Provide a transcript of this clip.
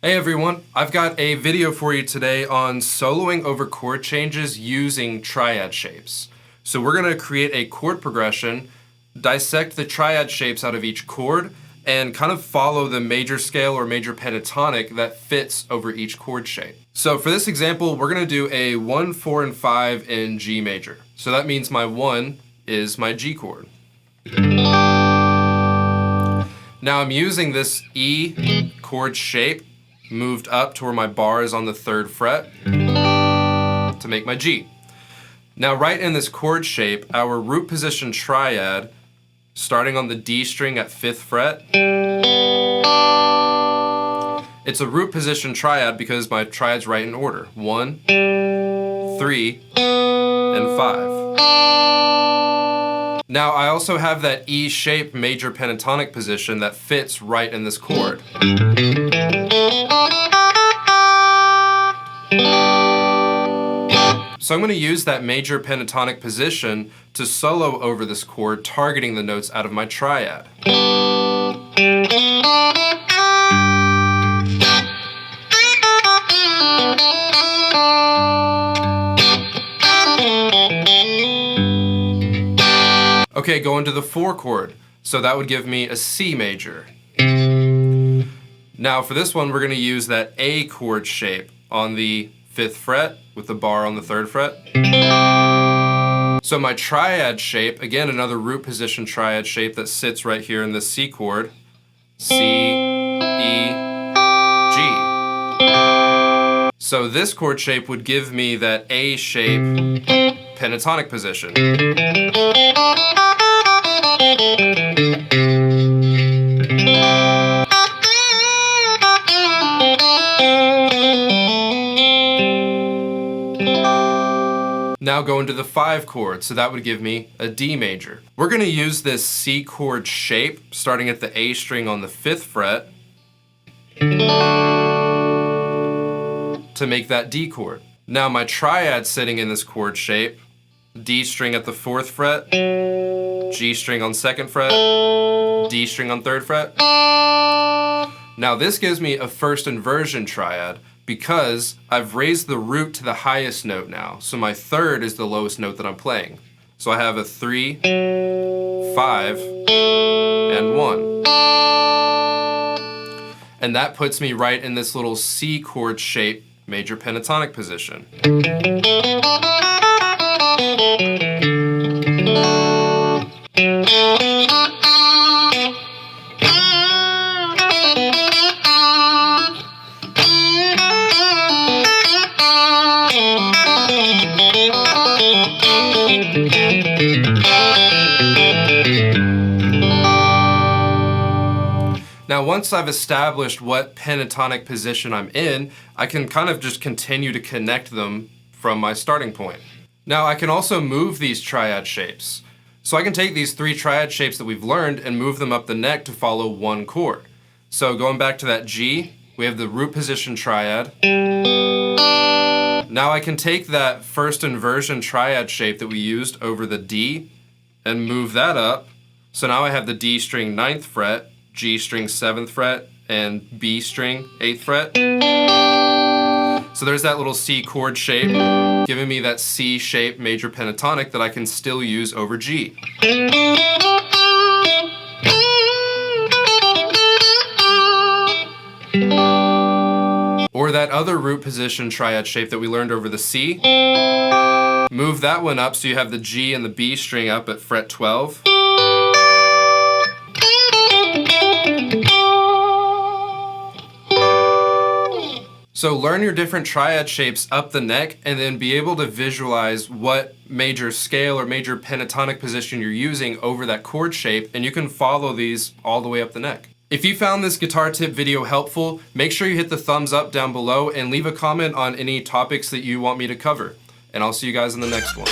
Hey everyone, I've got a video for you today on soloing over chord changes using triad shapes. So we're going to create a chord progression, dissect the triad shapes out of each chord, and kind of follow the major scale or major pentatonic that fits over each chord shape. So for this example, we're going to do a 1, 4, and 5 in G major. So that means my 1 is my G chord. Now I'm using this E chord shape moved up to where my bar is on the 3rd fret to make my G. Now right in this chord shape, our root position triad, starting on the D string at 5th fret, it's a root position triad because my triad's right in order. 1, 3, and 5. Now I also have that E shape major pentatonic position that fits right in this chord. So I'm going to use that major pentatonic position to solo over this chord, targeting the notes out of my triad. Okay, going to the 4 chord. So that would give me a C major. Now for this one, we're going to use that A chord shape on the 5th fret with the bar on the 3rd fret. So my triad shape, again another root position triad shape that sits right here in the C chord. C, E, G. So this chord shape would give me that A shape pentatonic position. Now go into the 5 chord, so that would give me a D major. We're going to use this C chord shape, starting at the A string on the 5th fret, to make that D chord. Now my triad sitting in this chord shape, D string at the 4th fret, G string on 2nd fret, D string on 3rd fret. Now this gives me a first inversion triad, because I've raised the root to the highest note now. So my 3rd is the lowest note that I'm playing. So I have a 3, 5, and 1. And that puts me right in this little C chord shape major pentatonic position. Now once I've established what pentatonic position I'm in, I can kind of just continue to connect them from my starting point. Now I can also move these triad shapes. So I can take these 3 triad shapes that we've learned and move them up the neck to follow one chord. So going back to that G, we have the root position triad. Now I can take that first inversion triad shape that we used over the D and move that up. So now I have the D string 9th fret, G string 7th fret, and B string 8th fret. So there's that little C chord shape, giving me that C shape major pentatonic that I can still use over G. Or that other root position triad shape that we learned over the C. Move that one up so you have the G and the B string up at fret 12. So learn your different triad shapes up the neck and then be able to visualize what major scale or major pentatonic position you're using over that chord shape, and you can follow these all the way up the neck. If you found this guitar tip video helpful, make sure you hit the thumbs up down below and leave a comment on any topics that you want me to cover. And I'll see you guys in the next one.